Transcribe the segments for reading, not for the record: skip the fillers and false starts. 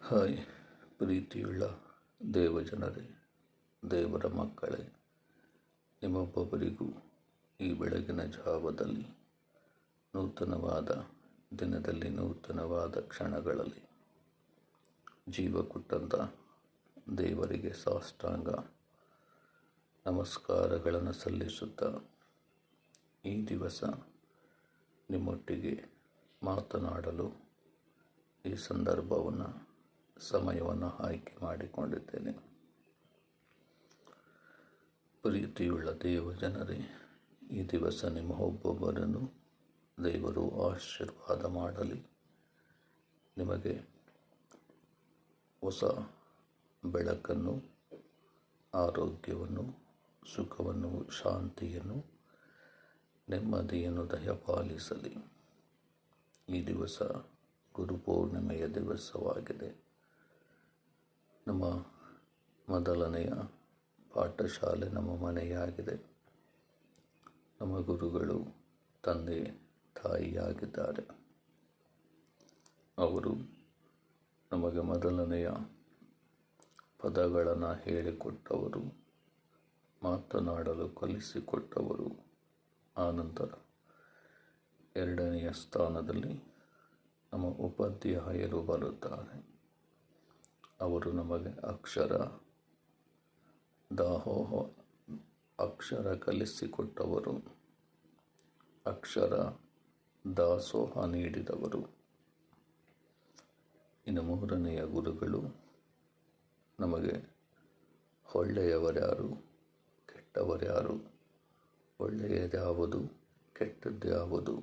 Hi ಪ್ರೀತಿಯುಳ್ಳ ದೇವಜನರೇ, ದೇವರ ಮಕ್ಕಳೇ, ನಿಮ್ಮೊಬ್ಬೊಬ್ಬರಿಗೂ ಈ ಬೆಳಗಿನ ಜಾವದಲ್ಲಿ ನೂತನವಾದ ದಿನದಲ್ಲಿ ನೂತನವಾದ ಕ್ಷಣಗಳಲ್ಲಿ ಜೀವ ಕೊಟ್ಟಂಥ ದೇವರಿಗೆ ಸಾಷ್ಟಾಂಗ ನಮಸ್ಕಾರಗಳನ್ನು ಸಲ್ಲಿಸುತ್ತಾ ಈ ದಿವಸ ನಿಮ್ಮೊಟ್ಟಿಗೆ ಮಾತನಾಡಲು ಈ ಸಮಯವನ್ನು ಆಯ್ಕೆ ಮಾಡಿಕೊಂಡಿದ್ದೇನೆ. ಪ್ರೀತಿಯುಳ್ಳ ದೇವಜನರೇ, ಈ ದಿವಸ ನಿಮ್ಮ ಒಬ್ಬೊಬ್ಬರನ್ನು ದೇವರು ಆಶೀರ್ವಾದ ಮಾಡಲಿ. ನಿಮಗೆ ಹೊಸ ಬೆಳಕನ್ನು, ಆರೋಗ್ಯವನ್ನು, ಸುಖವನ್ನು, ಶಾಂತಿಯನ್ನು, ನೆಮ್ಮದಿಯನ್ನು ದಯಪಾಲಿಸಲಿ. ಈ ದಿವಸ ಗುರುಪೂರ್ಣಿಮೆಯ ದಿವಸವಾಗಿದೆ. ನಮ್ಮ ಮೊದಲನೆಯ ಪಾಠಶಾಲೆ ನಮ್ಮ ಮನೆಯಾಗಿದೆ. ನಮ್ಮ ಗುರುಗಳು ತಂದೆ ತಾಯಿಯಾಗಿದ್ದಾರೆ. ಅವರು ನಮಗೆ ಮೊದಲನೆಯ ಪದಗಳನ್ನು ಹೇಳಿಕೊಟ್ಟವರು, ಮಾತನಾಡಲು ಕಲಿಸಿಕೊಟ್ಟವರು. ಆನಂತರ ಎರಡನೆಯ ಸ್ಥಾನದಲ್ಲಿ ನಮ್ಮ ಉಪಾಧ್ಯಾಯರು ಬರುತ್ತಾರೆ. ಅವರು ನಮಗೆ ಅಕ್ಷರ ಕಲಿಸಿಕೊಟ್ಟವರು, ಅಕ್ಷರ ದಾಸೋಹ ನೀಡಿದವರು. ಇನ್ನು ಮೂರನೆಯ ಗುರುಗಳು ನಮಗೆ ಒಳ್ಳೆಯವರ್ಯಾರು, ಕೆಟ್ಟವರ್ಯಾರು, ಒಳ್ಳೆಯದ್ಯಾವುದು, ಕೆಟ್ಟದ್ಯಾವುದು,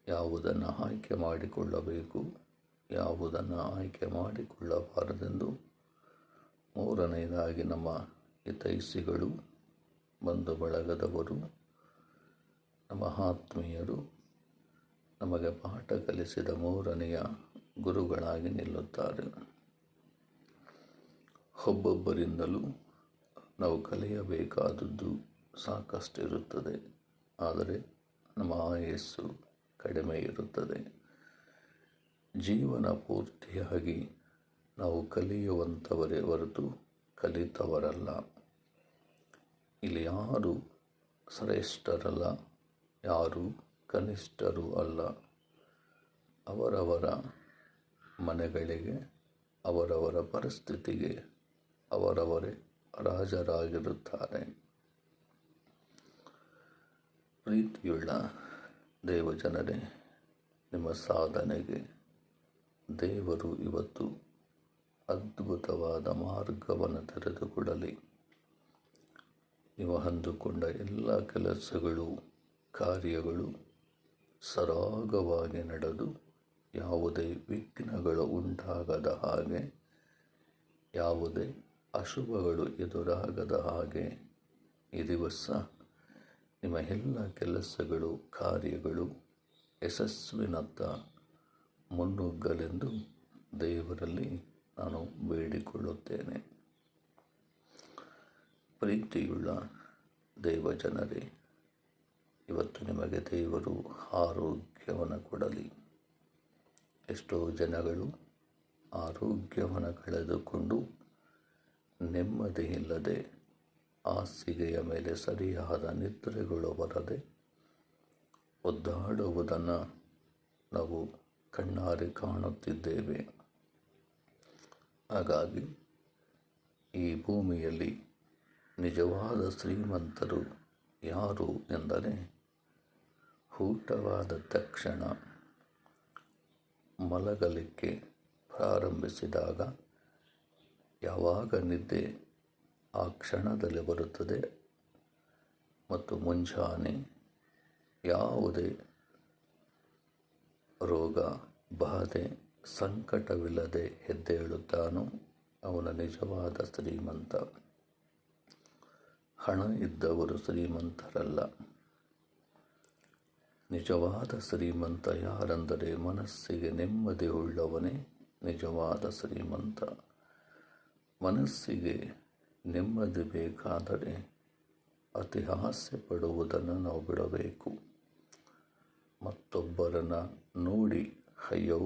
ಯಾವುದನ್ನು ಆಯ್ಕೆ ಮಾಡಿಕೊಳ್ಳಬೇಕು, ಯಾವುದನ್ನು ಆಯ್ಕೆ ಮಾಡಿಕೊಳ್ಳಬಾರದೆಂದು. ಮೂರನೆಯದಾಗಿ ನಮ್ಮ ಹಿತೈಷಿಗಳು, ಬಂಧು ಬಳಗದವರು, ನಮ್ಮ ಆತ್ಮೀಯರು ನಮಗೆ ಪಾಠ ಕಲಿಸಿದ ಮೂರನೆಯ ಗುರುಗಳಾಗಿ ನಿಲ್ಲುತ್ತಾರೆ. ಒಬ್ಬೊಬ್ಬರಿಂದಲೂ ನಾವು ಕಲಿಯಬೇಕಾದದ್ದು ಸಾಕಷ್ಟಿರುತ್ತದೆ. ಆದರೆ ನಮ್ಮ ಆಯಸ್ಸು ಕಡಿಮೆ ಇರುತ್ತದೆ. ಜೀವನ ಪೂರ್ತಿಯಾಗಿ ನಾವು ಕಲಿಯುವಂಥವರೇ ಹೊರತು ಕಲಿತವರಲ್ಲ. ಇಲ್ಲಿ ಯಾರು ಶ್ರೇಷ್ಠರಲ್ಲ, ಯಾರು ಕನಿಷ್ಠರೂ ಅಲ್ಲ. ಅವರವರ ಮನೆಗಳಿಗೆ, ಅವರವರ ಪರಿಸ್ಥಿತಿಗೆ ಅವರವರೇ ರಾಜರಾಗಿರುತ್ತಾರೆ. ಪ್ರೀತಿಯುಳ್ಳ ದೇವಜನರೇ, ನಿಮ್ಮ ಸಾಧನೆಗೆ ದೇವರು ಇವತ್ತು ಅದ್ಭುತವಾದ ಮಾರ್ಗವನ್ನು ತೆರೆದುಕೊಡಲಿ. ನೀವು ಅಂದುಕೊಂಡ ಎಲ್ಲ ಕೆಲಸಗಳು, ಕಾರ್ಯಗಳು ಸರಾಗವಾಗಿ ನಡೆದು ಯಾವುದೇ ವಿಘ್ನಗಳು ಉಂಟಾಗದ ಹಾಗೆ, ಯಾವುದೇ ಅಶುಭಗಳು ಎದುರಾಗದ ಹಾಗೆ ಈ ದಿವಸ ನಿಮ್ಮ ಎಲ್ಲ ಕೆಲಸಗಳು, ಕಾರ್ಯಗಳು ಯಶಸ್ವಿನತ್ತ ಮುನ್ನುಗ್ಗಲೆಂದು ದೇವರಲ್ಲಿ ನಾನು ಬೇಡಿಕೊಳ್ಳುತ್ತೇನೆ. ಪ್ರೀತಿಯುಳ್ಳ ದೇವಜನರೇ, ಇವತ್ತು ನಿಮಗೆ ದೇವರು ಆರೋಗ್ಯವನ್ನು ಕೊಡಲಿ. ಎಷ್ಟೋ ಜನಗಳು ಆರೋಗ್ಯವನ್ನು ಕಳೆದುಕೊಂಡು ನೆಮ್ಮದಿ ಇಲ್ಲದೆ, ಹಾಸಿಗೆಯ ಮೇಲೆ ಸರಿಯಾದ ನಿದ್ರೆಗಳು ಬರದೆ ಒದ್ದಾಡುವುದನ್ನು ನಾವು ಕಣ್ಣಾರೆ ಕಾಣುತ್ತಿದ್ದೇವೆ. ಹಾಗಾಗಿ ಈ ಭೂಮಿಯಲ್ಲಿ ನಿಜವಾದ ಶ್ರೀಮಂತರು ಯಾರು ಎಂದರೆ, ಊಟವಾದ ತಕ್ಷಣ ಮಲಗಲಿಕ್ಕೆ ಪ್ರಾರಂಭಿಸಿದಾಗ ಯಾವಾಗ ನಿದ್ದೆ ಆ ಕ್ಷಣದಲ್ಲಿ ಬರುತ್ತದೆ ಮತ್ತು ಮುಂಜಾನೆ ಯಾವುದೇ ರೋಗ, ಬಾಧೆ, ಸಂಕಟವಿಲ್ಲದೆ ಎದ್ದೇಳುತ್ತಾನೋ ಅವನ ನಿಜವಾದ ಶ್ರೀಮಂತ. ಹಣ ಇದ್ದವರು ಶ್ರೀಮಂತರಲ್ಲ. ನಿಜವಾದ ಶ್ರೀಮಂತ ಯಾರೆಂದರೆ ಮನಸ್ಸಿಗೆ ನೆಮ್ಮದಿ ಉಳ್ಳವನೇ ನಿಜವಾದ ಶ್ರೀಮಂತ. ಮನಸ್ಸಿಗೆ ನೆಮ್ಮದಿ ಬೇಕಾದರೆ ಅತಿ ಆಸೆ ಪಡುವುದನ್ನು ನಾವು ಬಿಡಬೇಕು. ಮತ್ತೊಬ್ಬರನ್ನು ನೋಡಿ ಅಯ್ಯೋ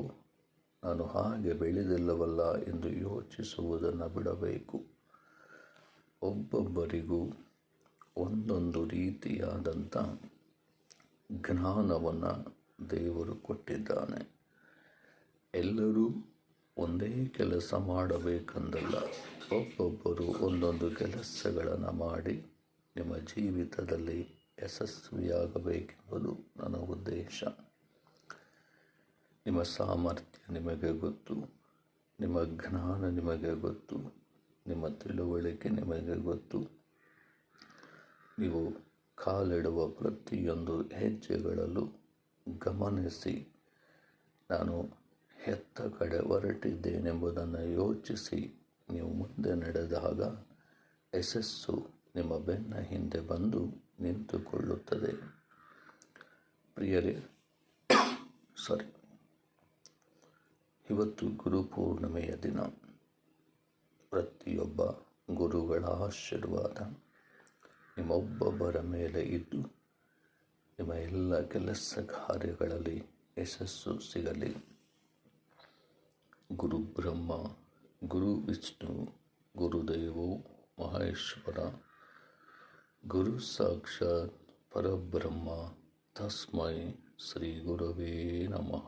ನಾನು ಹಾಗೆ ಬೆಳೆದಿಲ್ಲವಲ್ಲ ಎಂದು ಯೋಚಿಸುವುದನ್ನು ಬಿಡಬೇಕು. ಒಬ್ಬೊಬ್ಬರಿಗೂ ಒಂದೊಂದು ರೀತಿಯಾದಂಥ ಜ್ಞಾನವನ್ನು ದೇವರು ಕೊಟ್ಟಿದ್ದಾನೆ. ಎಲ್ಲರೂ ಒಂದೇ ಕೆಲಸ ಮಾಡಬೇಕೆಂದಲ್ಲ. ಒಬ್ಬೊಬ್ಬರು ಒಂದೊಂದು ಕೆಲಸಗಳನ್ನು ಮಾಡಿ ನಿಮ್ಮ ಜೀವಿತದಲ್ಲಿ ಯಶಸ್ವಿಯಾಗಬೇಕೆಂಬುದು ನನ್ನ ಉದ್ದೇಶ. ನಿಮ್ಮ ಸಾಮರ್ಥ್ಯ ನಿಮಗೆ ಗೊತ್ತು, ನಿಮ್ಮ ಜ್ಞಾನ ನಿಮಗೆ ಗೊತ್ತು, ನಿಮ್ಮ ತಿಳುವಳಿಕೆ ನಿಮಗೆ ಗೊತ್ತು. ನೀವು ಕಾಲಿಡುವ ಪ್ರತಿಯೊಂದು ಹೆಜ್ಜೆಗಳಲ್ಲೂ ಗಮನಿಸಿ, ನಾನು ಎತ್ತ ಕಡೆ ಹೊರಟಿದ್ದೇನೆಂಬುದನ್ನು ಯೋಚಿಸಿ ನೀವು ಮುಂದೆ ನಡೆದಾಗ ಯಶಸ್ಸು ನಿಮ್ಮ ಬೆನ್ನ ಹಿಂದೆ ಬಂದು ನಿಂತುಕೊಳ್ಳುತ್ತದೆ. ಪ್ರಿಯರೇ, ಇವತ್ತು ಗುರುಪೂರ್ಣಿಮೆಯ ದಿನ. ಪ್ರತಿಯೊಬ್ಬ ಗುರುಗಳ ಆಶೀರ್ವಾದ ನಿಮ್ಮೊಬ್ಬೊಬ್ಬರ ಮೇಲೆ ಇದ್ದು ನಿಮ್ಮ ಎಲ್ಲ ಕೆಲಸ ಕಾರ್ಯಗಳಲ್ಲಿ ಯಶಸ್ಸು ಸಿಗಲಿ. ಗುರು ಬ್ರಹ್ಮ, ಗುರು ವಿಷ್ಣು, ಗುರುದೇವೋ ಮಹೇಶ್ವರ, ಗುರು ಸಾಕ್ಷಾತ್ ಪರಬ್ರಹ್ಮ, ತಸ್ಮೈ ಶ್ರೀ ಗುರವೇ ನಮಃ.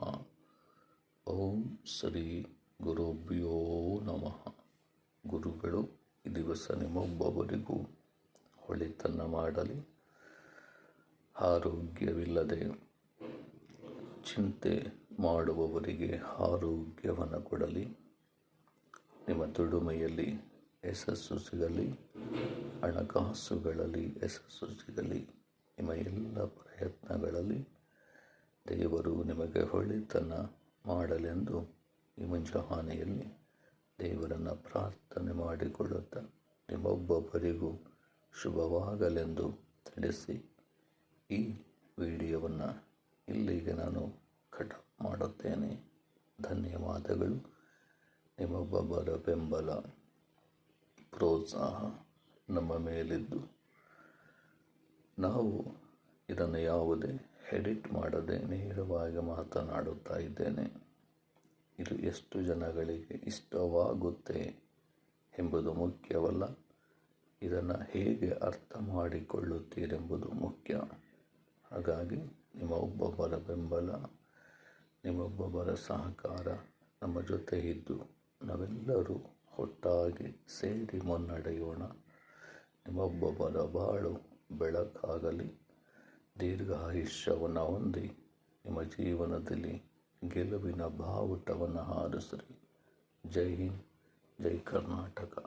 ಓಂ ಶ್ರೀ ಗುರುಭ್ಯೋ ನಮಃ. ಗುರುಗಳು ಈ ದಿವಸ ನಿಮ್ಮೊಬ್ಬೊಬ್ಬರಿಗೂ ಒಳಿತನ್ನು ಮಾಡಲಿ. ಆರೋಗ್ಯವಿಲ್ಲದೆ ಚಿಂತೆ ಮಾಡುವವರಿಗೆ ಆರೋಗ್ಯವನ್ನು ಕೊಡಲಿ. ನಿಮ್ಮ ದುಡಿಮೆಯಲ್ಲಿ ಯಶಸ್ಸು ಸಿಗಲಿ, ಹಣಕಾಸುಗಳಲ್ಲಿ ಯಶಸ್ಸು ಸಿಗಲಿ. ನಿಮ್ಮ ಎಲ್ಲ ಪ್ರಯತ್ನಗಳಲ್ಲಿ ದೇವರು ನಿಮಗೆ ಒಳಿತನ್ನು ಮಾಡಲೆಂದು ಈ ಮುಂಜಾನೆಯಲ್ಲಿ ದೇವರನ್ನು ಪ್ರಾರ್ಥನೆ ಮಾಡಿಕೊಳ್ಳುತ್ತಾ ನಿಮ್ಮೊಬ್ಬೊಬ್ಬರಿಗೂ ಶುಭವಾಗಲೆಂದು ತಿಳಿಸಿ ಈ ವಿಡಿಯೋವನ್ನು ಇಲ್ಲಿಗೆ ನಾನು ಕಟ್ ಮಾಡುತ್ತೇನೆ. ಧನ್ಯವಾದಗಳು. ನಿಮ್ಮೊಬ್ಬೊಬ್ಬರ ಬೆಂಬಲ, ಪ್ರೋತ್ಸಾಹ ನಮ್ಮ ಮೇಲಿದ್ದು ನಾವು ಇದನ್ನು ಯಾವುದೇ ಎಡಿಟ್ ಮಾಡದೆ ನೇರವಾಗಿ ಮಾತನಾಡುತ್ತಾ ಇದ್ದೇನೆ. ಇದು ಎಷ್ಟು ಜನಗಳಿಗೆ ಇಷ್ಟವಾಗುತ್ತೆ ಎಂಬುದು ಮುಖ್ಯವಲ್ಲ, ಇದನ್ನು ಹೇಗೆ ಅರ್ಥ ಮಾಡಿಕೊಳ್ಳುತ್ತೀರೆಂಬುದು ಮುಖ್ಯ. ಹಾಗಾಗಿ ನಿಮ್ಮ ಒಬ್ಬೊಬ್ಬರ ಬೆಂಬಲ, ನಿಮ್ಮೊಬ್ಬೊಬ್ಬರ ಸಹಕಾರ ನಮ್ಮ ಜೊತೆ ಇದ್ದು ನಾವೆಲ್ಲರೂ ಒಟ್ಟಾಗಿ ಸೇರಿ ಮುನ್ನಡೆಯೋಣ. ನಿಮ್ಮೊಬ್ಬೊಬ್ಬರ ಬಾಳು ಬೆಳಕಾಗಲಿ. ದೀರ್ಘಾಯುಷ್ಯವನ್ನು ಹೊಂದಿ ನಿಮ್ಮ ಜೀವನದಲ್ಲಿ ಗೆಲುವಿನ ಬಾವುಟವನ್ನು ಹಾರಿಸಿರಿ. ಜೈ ಹಿಂದ್, ಜೈ ಕರ್ನಾಟಕ.